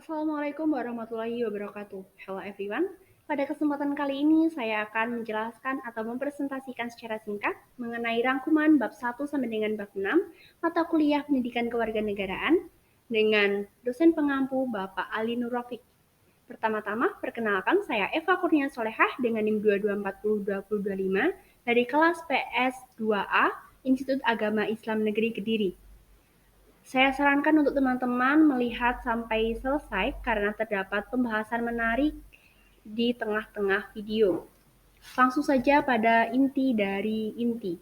Assalamualaikum warahmatullahi wabarakatuh. Hello everyone. Pada kesempatan kali ini saya akan menjelaskan atau mempresentasikan secara singkat mengenai rangkuman bab 1 sampai dengan bab 6 mata kuliah Pendidikan Kewarganegaraan dengan dosen pengampu Bapak Ali Nur Rafiq. Pertama-tama, perkenalkan saya Eva Kurnia Solehah dengan NIM 22402025 dari kelas PS 2A Institut Agama Islam Negeri Kediri. Saya sarankan untuk teman-teman melihat sampai selesai karena terdapat pembahasan menarik di tengah-tengah video. Langsung saja pada inti dari inti.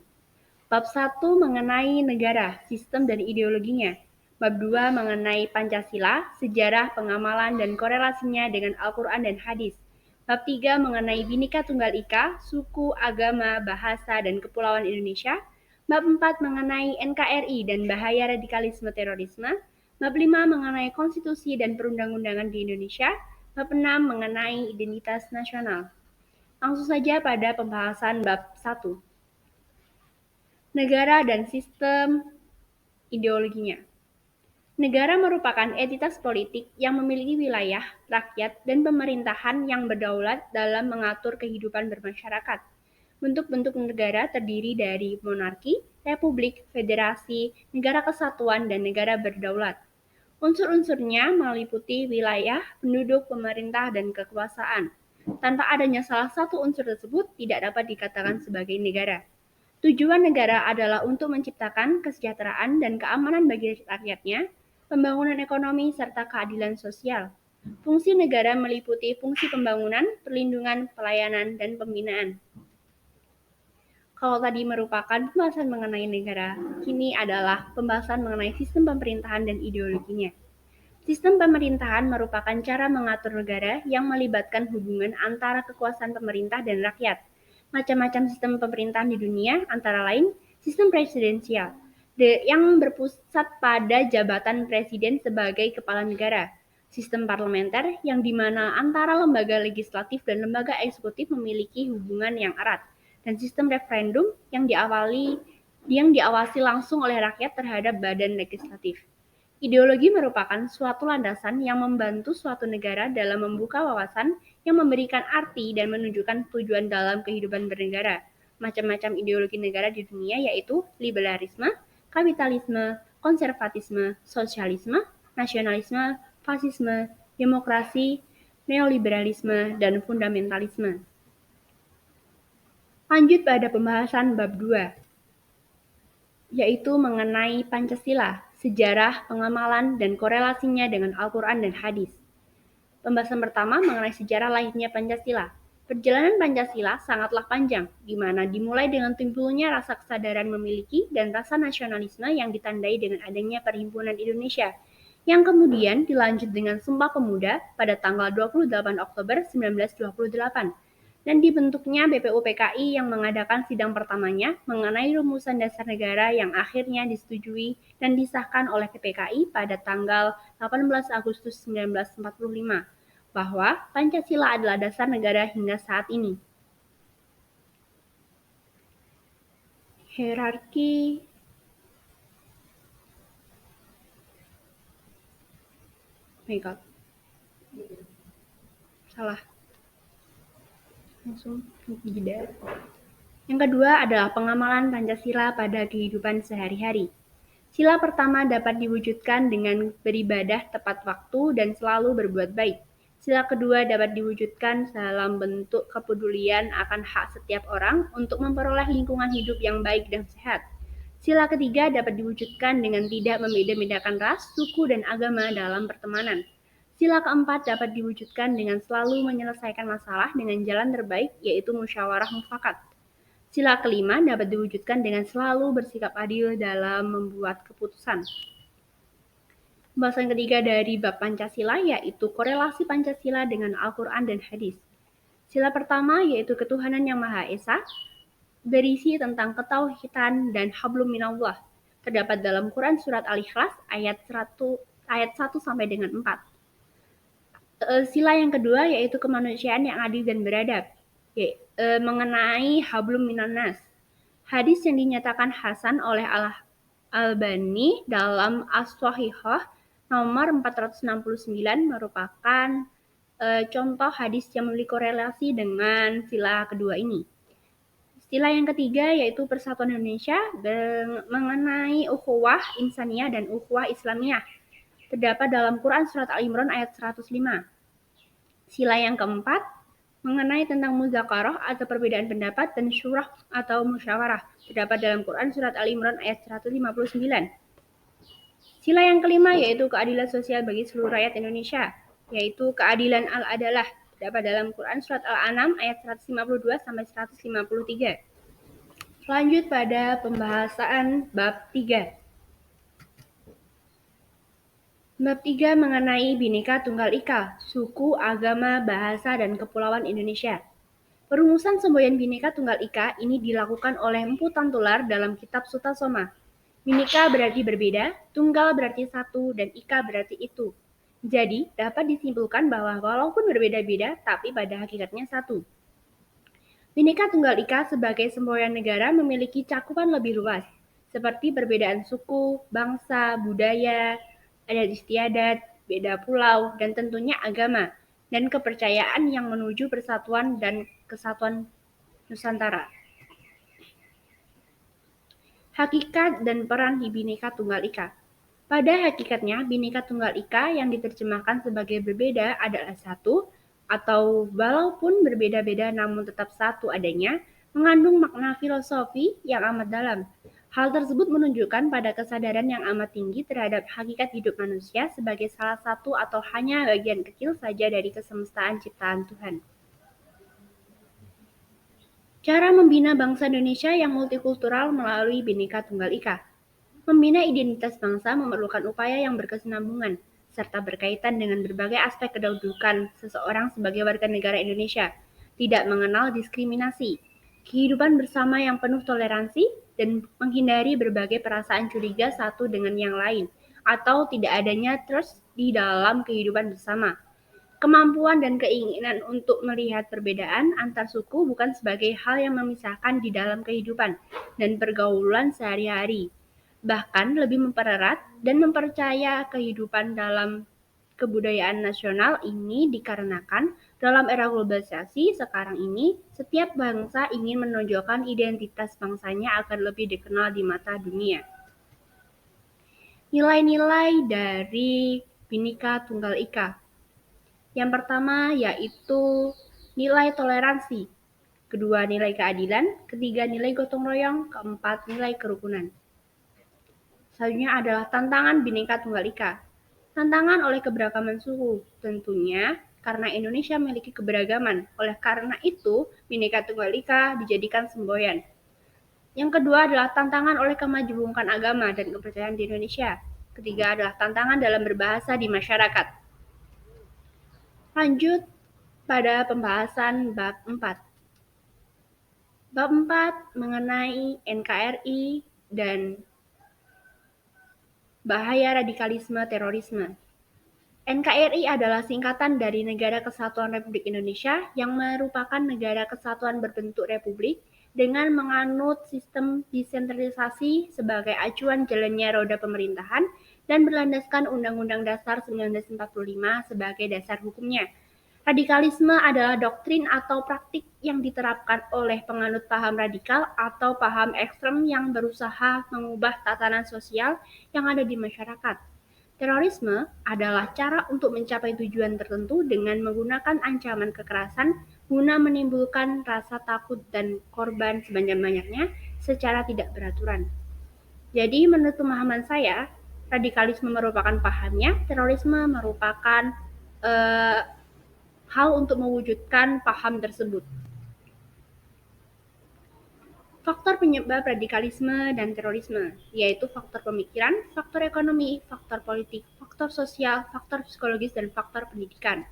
Bab 1 mengenai negara, sistem dan ideologinya. Bab 2 mengenai Pancasila, sejarah, pengamalan, dan korelasinya dengan Al-Quran dan hadis. Bab 3 mengenai Bhinneka Tunggal Ika, suku, agama, bahasa, dan kepulauan Indonesia. Bab 4 mengenai NKRI dan bahaya radikalisme terorisme. Bab 5 mengenai konstitusi dan perundang-undangan di Indonesia. Bab 6 mengenai identitas nasional. Langsung saja pada pembahasan bab 1. Negara dan sistem ideologinya. Negara merupakan entitas politik yang memiliki wilayah, rakyat, dan pemerintahan yang berdaulat dalam mengatur kehidupan bermasyarakat. Bentuk-bentuk negara terdiri dari monarki, republik, federasi, negara kesatuan, dan negara berdaulat. Unsur-unsurnya meliputi wilayah, penduduk, pemerintah, dan kekuasaan. Tanpa adanya salah satu unsur tersebut tidak dapat dikatakan sebagai negara. Tujuan negara adalah untuk menciptakan kesejahteraan dan keamanan bagi rakyatnya, pembangunan ekonomi, serta keadilan sosial. Fungsi negara meliputi fungsi pembangunan, perlindungan, pelayanan, dan pembinaan. Kalau tadi merupakan pembahasan mengenai negara, kini adalah pembahasan mengenai sistem pemerintahan dan ideologinya. Sistem pemerintahan merupakan cara mengatur negara yang melibatkan hubungan antara kekuasaan pemerintah dan rakyat. Macam-macam sistem pemerintahan di dunia, antara lain sistem presidensial, yang berpusat pada jabatan presiden sebagai kepala negara. Sistem parlementer, yang dimana antara lembaga legislatif dan lembaga eksekutif memiliki hubungan yang erat. Dan sistem referendum yang diawasi langsung oleh rakyat terhadap badan legislatif. Ideologi merupakan suatu landasan yang membantu suatu negara dalam membuka wawasan yang memberikan arti dan menunjukkan tujuan dalam kehidupan bernegara. Macam-macam ideologi negara di dunia yaitu liberalisme, kapitalisme, konservatisme, sosialisme, nasionalisme, fasisme, demokrasi, neoliberalisme, dan fundamentalisme. Lanjut pada pembahasan bab 2, yaitu mengenai Pancasila, sejarah, pengamalan, dan korelasinya dengan Al-Quran dan hadis. Pembahasan pertama mengenai sejarah lahirnya Pancasila. Perjalanan Pancasila sangatlah panjang, di mana dimulai dengan timbulnya rasa kesadaran memiliki dan rasa nasionalisme yang ditandai dengan adanya Perhimpunan Indonesia, yang kemudian dilanjut dengan Sumpah Pemuda pada tanggal 28 Oktober 1928, dan dibentuknya BPUPKI yang mengadakan sidang pertamanya mengenai rumusan dasar negara yang akhirnya disetujui dan disahkan oleh PPKI pada tanggal 18 Agustus 1945, bahwa Pancasila adalah dasar negara hingga saat ini. Hierarki jeda. Yang kedua adalah pengamalan Pancasila pada kehidupan sehari-hari. Sila pertama dapat diwujudkan dengan beribadah tepat waktu dan selalu berbuat baik. Sila kedua dapat diwujudkan dalam bentuk kepedulian akan hak setiap orang untuk memperoleh lingkungan hidup yang baik dan sehat. Sila ketiga dapat diwujudkan dengan tidak membeda-bedakan ras, suku, dan agama dalam pertemanan. Sila keempat dapat diwujudkan dengan selalu menyelesaikan masalah dengan jalan terbaik, yaitu musyawarah mufakat. Sila kelima dapat diwujudkan dengan selalu bersikap adil dalam membuat keputusan. Pembahasan ketiga dari bab Pancasila yaitu korelasi Pancasila dengan Al-Quran dan hadis. Sila pertama yaitu ketuhanan yang Maha Esa, berisi tentang ketauhidan dan hablum minallah. Terdapat dalam Quran surat Al-Ikhlas ayat 1 sampai dengan 4. Sila yang kedua yaitu kemanusiaan yang adil dan beradab, mengenai hablum minannas. Hadis yang dinyatakan hasan oleh Al-Albani dalam As-Shahihah nomor 469 merupakan contoh hadis yang memiliki korelasi dengan sila kedua ini. Sila yang ketiga yaitu Persatuan Indonesia mengenai ukhuwah insaniyah dan ukhuwah islamiyah. Terdapat dalam Quran Surat Al-Imran ayat 105. Sila yang keempat mengenai tentang muzakarah atau perbedaan pendapat dan syurah atau musyawarah. Terdapat dalam Quran Surat Al-Imran ayat 159. Sila yang kelima yaitu keadilan sosial bagi seluruh rakyat Indonesia, yaitu keadilan al-adalah. Terdapat dalam Quran Surat Al-An'am ayat 152 sampai 153. Lanjut pada pembahasan bab 3. Bab 3 mengenai Bhinneka Tunggal Ika, suku, agama, bahasa, dan kepulauan Indonesia. Perumusan semboyan Bhinneka Tunggal Ika ini dilakukan oleh Empu Tantular dalam kitab Sutasoma. Bhinneka berarti berbeda, tunggal berarti satu, dan ika berarti itu. Jadi, dapat disimpulkan bahwa walaupun berbeda-beda, tapi pada hakikatnya satu. Bhinneka Tunggal Ika sebagai semboyan negara memiliki cakupan lebih luas, seperti perbedaan suku, bangsa, budaya, adat istiadat, beda pulau, dan tentunya agama, dan kepercayaan yang menuju persatuan dan kesatuan Nusantara. Hakikat dan peran di Bhinneka Tunggal Ika. Pada hakikatnya, Bhinneka Tunggal Ika yang diterjemahkan sebagai berbeda adalah satu, atau walaupun berbeda-beda namun tetap satu adanya, mengandung makna filosofi yang amat dalam. Hal tersebut menunjukkan pada kesadaran yang amat tinggi terhadap hakikat hidup manusia sebagai salah satu atau hanya bagian kecil saja dari kesemestaan ciptaan Tuhan. Cara membina bangsa Indonesia yang multikultural melalui Bhinneka Tunggal Ika. Membina identitas bangsa memerlukan upaya yang berkesinambungan, serta berkaitan dengan berbagai aspek kedudukan seseorang sebagai warga negara Indonesia, tidak mengenal diskriminasi, kehidupan bersama yang penuh toleransi, dan menghindari berbagai perasaan curiga satu dengan yang lain, atau tidak adanya trust di dalam kehidupan bersama. Kemampuan dan keinginan untuk melihat perbedaan antar suku bukan sebagai hal yang memisahkan di dalam kehidupan dan pergaulan sehari-hari, bahkan lebih mempererat dan mempercaya kehidupan dalam kebudayaan nasional ini dikarenakan dalam era globalisasi sekarang ini, setiap bangsa ingin menonjolkan identitas bangsanya agar lebih dikenal di mata dunia. Nilai-nilai dari Bhinneka Tunggal Ika. Yang pertama yaitu nilai toleransi, kedua nilai keadilan, ketiga nilai gotong royong, keempat nilai kerukunan. Selanjutnya adalah tantangan Bhinneka Tunggal Ika. Tantangan oleh keberagaman suku, tentunya karena Indonesia memiliki keberagaman. Oleh karena itu, Bhinneka Tunggal Ika dijadikan semboyan. Yang kedua adalah tantangan oleh kemajemukan agama dan kepercayaan di Indonesia. Ketiga adalah tantangan dalam berbahasa di masyarakat. Lanjut pada pembahasan bab 4. Bab 4 mengenai NKRI dan bahaya radikalisme terorisme. NKRI adalah singkatan dari Negara Kesatuan Republik Indonesia yang merupakan negara kesatuan berbentuk republik dengan menganut sistem desentralisasi sebagai acuan jalannya roda pemerintahan dan berlandaskan Undang-Undang Dasar 1945 sebagai dasar hukumnya. Radikalisme adalah doktrin atau praktik yang diterapkan oleh penganut paham radikal atau paham ekstrem yang berusaha mengubah tatanan sosial yang ada di masyarakat. Terorisme adalah cara untuk mencapai tujuan tertentu dengan menggunakan ancaman kekerasan guna menimbulkan rasa takut dan korban sebanyak-banyaknya secara tidak beraturan. Jadi menurut pemahaman saya, radikalisme merupakan pahamnya, terorisme merupakan hal untuk mewujudkan paham tersebut. Faktor penyebab radikalisme dan terorisme, yaitu faktor pemikiran, faktor ekonomi, faktor politik, faktor sosial, faktor psikologis, dan faktor pendidikan.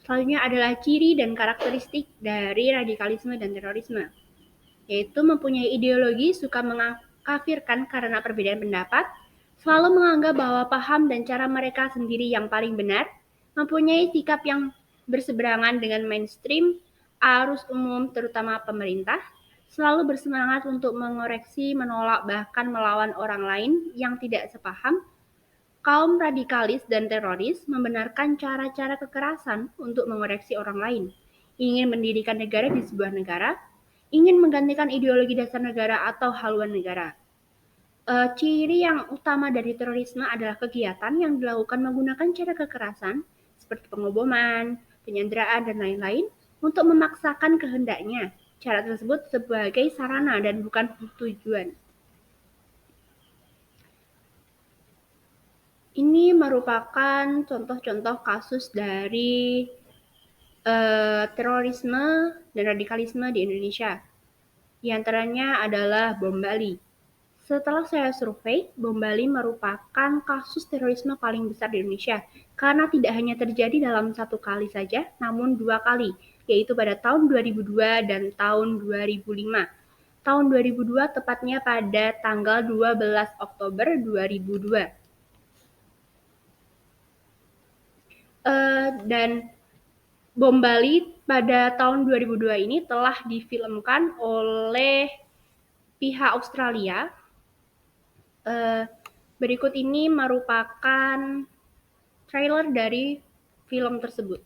Selanjutnya adalah ciri dan karakteristik dari radikalisme dan terorisme, yaitu mempunyai ideologi suka mengkafirkan karena perbedaan pendapat, selalu menganggap bahwa paham dan cara mereka sendiri yang paling benar, mempunyai sikap yang berseberangan dengan mainstream, arus umum terutama pemerintah, selalu bersemangat untuk mengoreksi, menolak, bahkan melawan orang lain yang tidak sepaham, Kaum radikalis dan teroris membenarkan cara-cara kekerasan untuk mengoreksi orang lain, ingin mendirikan negara di sebuah negara, ingin menggantikan ideologi dasar negara atau haluan negara. Ciri yang utama dari terorisme adalah kegiatan yang dilakukan menggunakan cara kekerasan seperti pengoboman, penyanderaan, dan lain-lain untuk memaksakan kehendaknya. Cara tersebut sebagai sarana dan bukan tujuan. Ini merupakan contoh-contoh kasus dari terorisme dan radikalisme di Indonesia. Di antaranya adalah bom Bali. Setelah saya survei, bom Bali merupakan kasus terorisme paling besar di Indonesia karena tidak hanya terjadi dalam satu kali saja, namun 2 kali, yaitu pada tahun 2002 dan tahun 2005. Tahun 2002 tepatnya pada tanggal 12 Oktober 2002. Dan bom Bali pada tahun 2002 ini telah difilmkan oleh pihak Australia. Berikut ini merupakan trailer dari film tersebut.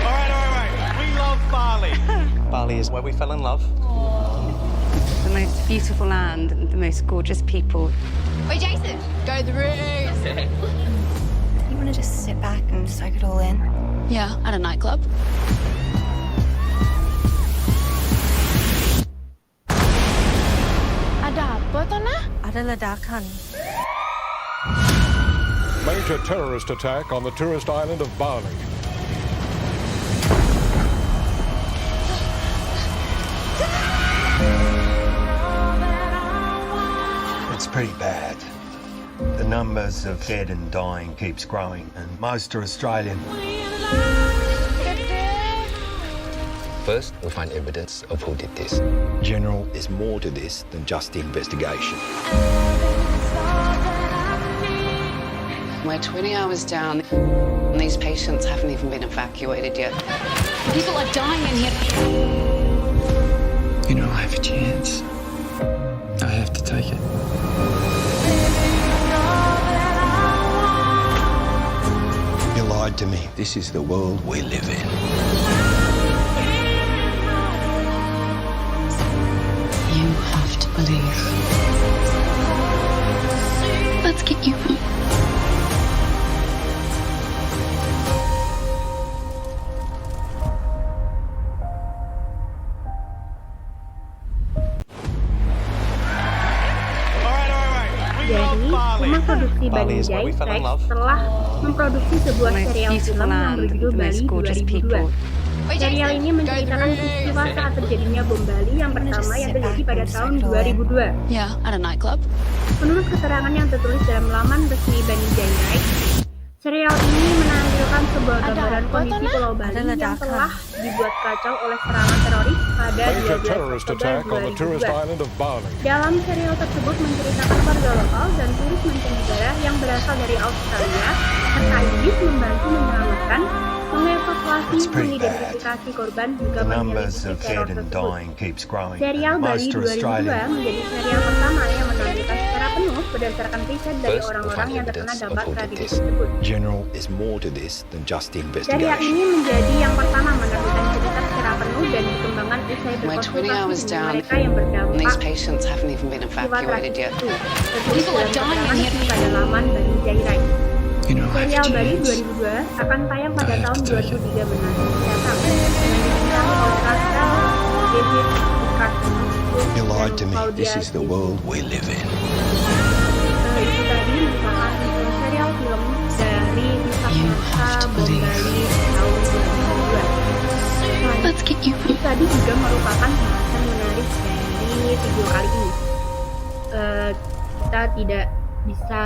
Alright. We love Bali. Bali is where we fell in love. The most beautiful land and the most gorgeous people. Wait, Jason, go to the room. You want to just sit back and soak it all in? Yeah, at a nightclub. Ada apa, Tona? Ada ledakan. Major terrorist attack on the tourist island of Bali. It's pretty bad. The numbers of dead and dying keeps growing, and most are Australian. First, we find evidence of who did this. General, there's more to this than just the investigation. We're 20 hours down, and these patients haven't even been evacuated yet. People are dying in here. You know, I have a chance. I have to take it. You lied to me. This is the world we live in. You have to believe. Let's get you home. Jadi, rumah produksi Bali is where Banijai we fell in Rex love. telah memproduksi sebuah The most serial beautiful film yang land and berjudul the Bali most gorgeous 2002. people. Serial ini menceritakan peristiwa saat terjadinya bom Bali yang pertama yang terjadi pada tahun 2002. Yeah, at a nightclub. Menurut keterangan yang tertulis dalam laman resmi Banijai Rex, serial ini menampilkan sebuah gambaran apa, kondisi Tona? Pulau Bali Ada yang ledakan. telah dibuat kacau oleh serangan teroris pada Major 12 terrorist Oktober attack on the tourist 2002. island of Bali. Dalam serial tersebut menceritakan warga lokal dan turis mancanegara yang berasal dari Australia serta Inggris membantu menyelamatkan, mengevakuasi, It's pretty mengidentifikasi korban juga The numbers menyelidiki of teror dead and tersebut. dying keeps growing, Serial and Bali most are 2002 Australian. menjadi serial pertama yang menampilkan secara penuh berdasarkan riset dari First, we orang-orang find yang terkena evidence of dampak who did tragedi this. tersebut. General, there's more to this than just the Serial investigation. ini menjadi yang pertama menampilkan cerita secara penuh dan dikembangkan usai We're 20 berkonsultasi hours dengan down, mereka yang and berdampak these patients haven't even been peristiwa evacuated tragis yet. itu. Tertulis People are dalam dying keterangan in resmi pada laman Banijai Rex. You know, I Serial have a Bali chance. 2002 akan tayang pada I have tahun to take it. 2003 mendatang dengan dibintangi oleh Russell, David Duchovny, You lied dan to me. Claudia This is the Schiffer. world we live in. Itu tadi merupakan serial film dari kisah You nyata have to bom believe. Bali tahun 2002. Let's get you Itu tadi juga merupakan bahasan menarik dari video kali ini. Kita tidak bisa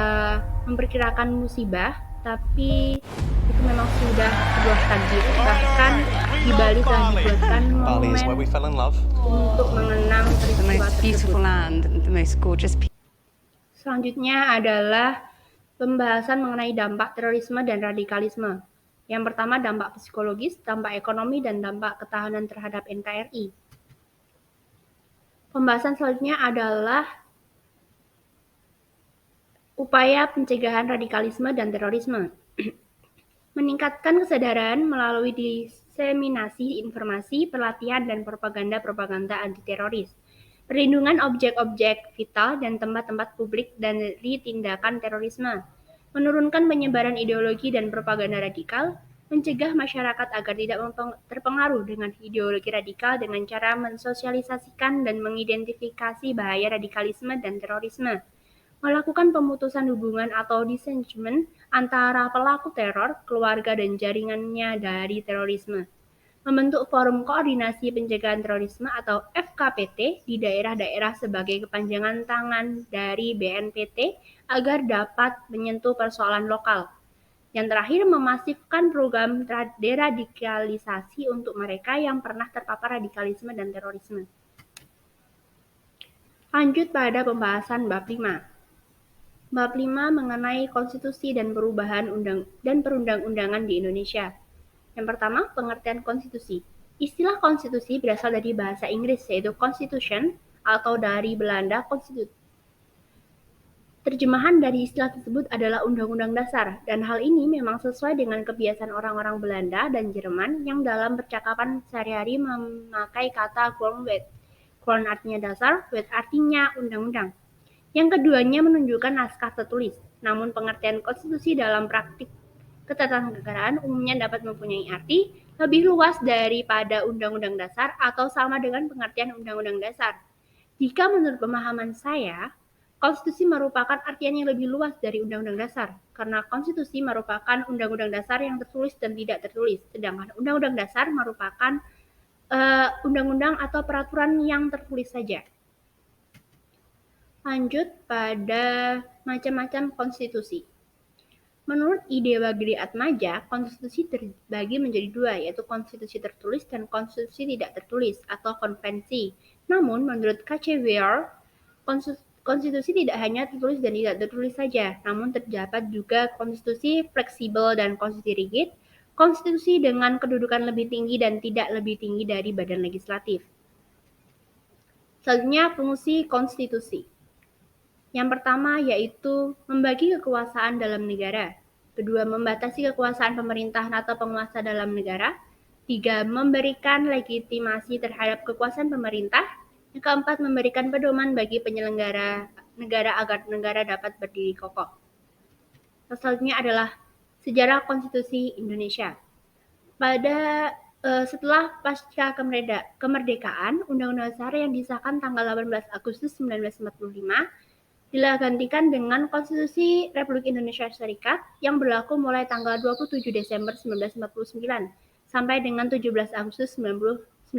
memperkirakan musibah, tapi itu memang sudah sebuah takdir. Bahkan di Bali telah dibuatkan Bali is where monumen we fell in love. untuk mengenang The peristiwa most beautiful tersebut. land and the most gorgeous people. Selanjutnya adalah pembahasan mengenai dampak terorisme dan radikalisme. Yang pertama, dampak psikologis, dampak ekonomi, dan dampak ketahanan terhadap NKRI. Pembahasan selanjutnya adalah Upaya pencegahan radikalisme dan terorisme. Meningkatkan kesadaran melalui diseminasi informasi, pelatihan, dan propaganda anti-teroris. Perlindungan objek-objek vital dan tempat-tempat publik dari tindakan terorisme. Menurunkan penyebaran ideologi dan propaganda radikal. Mencegah masyarakat agar tidak terpengaruh dengan ideologi radikal dengan cara mensosialisasikan dan mengidentifikasi bahaya radikalisme dan terorisme. Melakukan pemutusan hubungan atau disengagement antara pelaku teror, keluarga, dan jaringannya dari terorisme. Membentuk Forum Koordinasi Pencegahan Terorisme atau FKPT di daerah-daerah sebagai kepanjangan tangan dari BNPT agar dapat menyentuh persoalan lokal. Yang terakhir, memasifkan program deradikalisasi untuk mereka yang pernah terpapar radikalisme dan terorisme. Lanjut pada pembahasan bab 5. Bab 5 mengenai konstitusi dan perubahan perundang-undangan di Indonesia. Yang pertama, pengertian konstitusi. Istilah konstitusi berasal dari bahasa Inggris yaitu constitution atau dari Belanda constitut. Terjemahan dari istilah tersebut adalah undang-undang dasar dan hal ini memang sesuai dengan kebiasaan orang-orang Belanda dan Jerman yang dalam percakapan sehari-hari memakai kata grondwet. Grond artinya dasar, wet artinya undang-undang. Yang keduanya menunjukkan naskah tertulis, namun pengertian konstitusi dalam praktik ketatanegaraan umumnya dapat mempunyai arti lebih luas daripada undang-undang dasar atau sama dengan pengertian undang-undang dasar. Jika menurut pemahaman saya, konstitusi merupakan artian yang lebih luas dari undang-undang dasar, karena konstitusi merupakan undang-undang dasar yang tertulis dan tidak tertulis, sedangkan undang-undang dasar merupakan undang-undang atau peraturan yang tertulis saja. Lanjut pada macam-macam konstitusi. Menurut ide Bagri Atmaja, konstitusi terbagi menjadi dua, yaitu konstitusi tertulis dan konstitusi tidak tertulis atau konvensi. Namun, menurut K.C. Weir, konstitusi tidak hanya tertulis dan tidak tertulis saja, namun terdapat juga konstitusi fleksibel dan konstitusi rigid, konstitusi dengan kedudukan lebih tinggi dan tidak lebih tinggi dari badan legislatif. Selanjutnya, fungsi konstitusi. Yang pertama yaitu membagi kekuasaan dalam negara. Kedua, membatasi kekuasaan pemerintahan atau penguasa dalam negara. Tiga, memberikan legitimasi terhadap kekuasaan pemerintah. Yang keempat, memberikan pedoman bagi penyelenggara negara agar negara dapat berdiri kokoh. Selanjutnya adalah sejarah konstitusi Indonesia. Setelah pasca kemerdekaan, Undang-Undang Dasar yang disahkan tanggal 18 Agustus 1945 digantikan dengan Konstitusi Republik Indonesia Serikat yang berlaku mulai tanggal 27 Desember 1949 sampai dengan 17 Agustus 1950.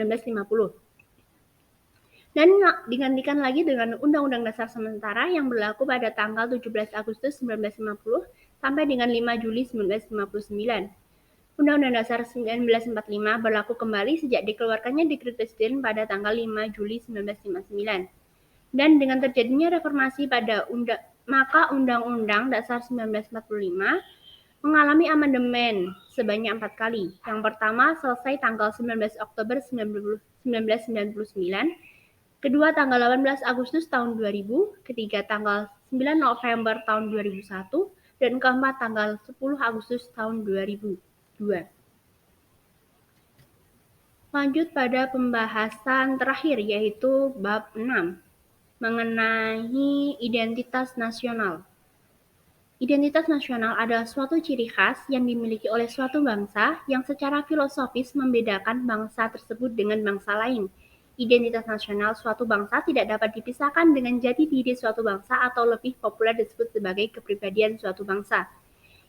Dan digantikan lagi dengan Undang-Undang Dasar Sementara yang berlaku pada tanggal 17 Agustus 1950 sampai dengan 5 Juli 1959. Undang-Undang Dasar 1945 berlaku kembali sejak dikeluarkannya Dekret Presiden pada tanggal 5 Juli 1959. Dan dengan terjadinya reformasi maka Undang-Undang Dasar 1945 mengalami amandemen sebanyak 4 kali. Yang pertama selesai tanggal 19 Oktober 1999, kedua tanggal 18 Agustus tahun 2000, ketiga tanggal 9 November tahun 2001, dan keempat tanggal 10 Agustus tahun 2002. Lanjut pada pembahasan terakhir yaitu bab 6. Mengenai identitas nasional. Identitas nasional adalah suatu ciri khas yang dimiliki oleh suatu bangsa yang secara filosofis membedakan bangsa tersebut dengan bangsa lain. Identitas nasional suatu bangsa tidak dapat dipisahkan dengan jati diri suatu bangsa atau lebih populer disebut sebagai kepribadian suatu bangsa.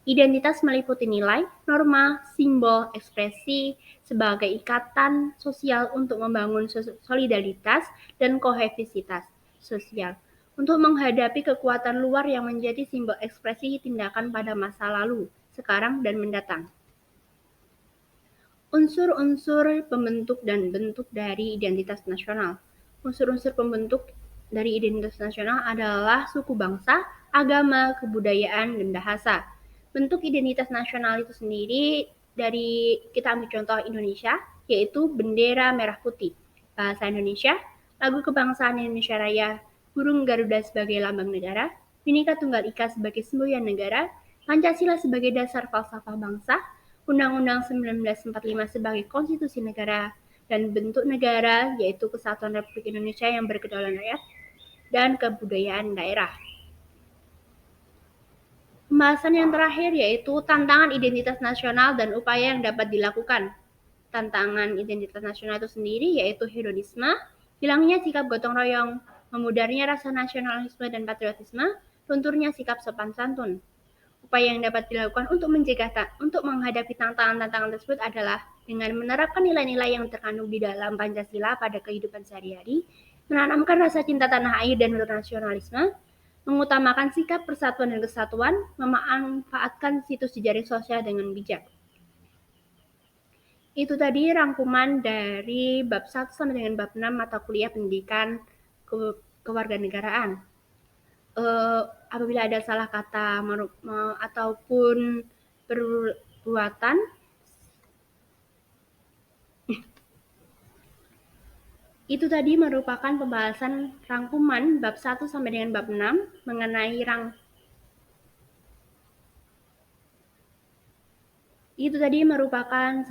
Identitas meliputi nilai, norma, simbol, ekspresi sebagai ikatan sosial untuk membangun solidaritas dan kohesivitas sosial untuk menghadapi kekuatan luar yang menjadi simbol ekspresi tindakan pada masa lalu, sekarang, dan mendatang. Unsur-unsur pembentuk dan bentuk dari identitas nasional. Unsur-unsur pembentuk dari identitas nasional adalah suku bangsa, agama, kebudayaan, dan bahasa. Bentuk identitas nasional itu sendiri dari kita ambil contoh Indonesia, yaitu bendera merah putih, bahasa Indonesia, lagu kebangsaan Indonesia Raya, burung Garuda sebagai lambang negara, Bhinneka Tunggal Ika sebagai semboyan negara, Pancasila sebagai dasar falsafah bangsa, Undang-Undang 1945 sebagai konstitusi negara, dan bentuk negara yaitu Kesatuan Republik Indonesia yang berkedaulatan rakyat, dan kebudayaan daerah. Pembahasan yang terakhir yaitu tantangan identitas nasional dan upaya yang dapat dilakukan. Tantangan identitas nasional itu sendiri yaitu hedonisme, hilangnya sikap gotong royong, memudarnya rasa nasionalisme dan patriotisme, lunturnya sikap sopan santun. Upaya yang dapat dilakukan untuk menghadapi tantangan-tantangan tersebut adalah dengan menerapkan nilai-nilai yang terkandung di dalam Pancasila pada kehidupan sehari-hari, menanamkan rasa cinta tanah air dan nasionalisme, mengutamakan sikap persatuan dan kesatuan, memanfaatkan situs jejaring sosial dengan bijak. Itu tadi rangkuman dari bab 1 sampai dengan bab 6 mata kuliah pendidikan kewarganegaraan. Apabila ada salah kata ataupun perbuatan, itu tadi merupakan pembahasan rangkuman bab 1 sampai dengan bab 6 mengenai Itu tadi merupakan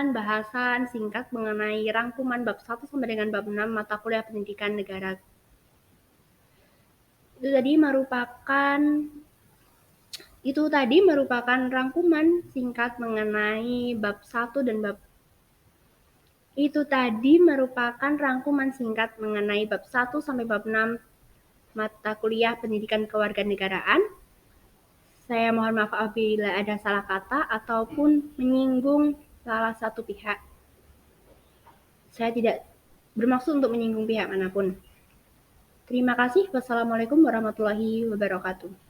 bahasan singkat mengenai rangkuman bab 1 sampai dengan bab 6 mata kuliah pendidikan negara. Itu tadi merupakan rangkuman singkat mengenai bab 1 dan bab Itu tadi merupakan rangkuman singkat mengenai bab 1 sampai bab 6 mata kuliah pendidikan kewarganegaraan. Saya mohon maaf apabila ada salah kata ataupun menyinggung salah satu pihak. Saya tidak bermaksud untuk menyinggung pihak manapun. Terima kasih. Wassalamualaikum warahmatullahi wabarakatuh.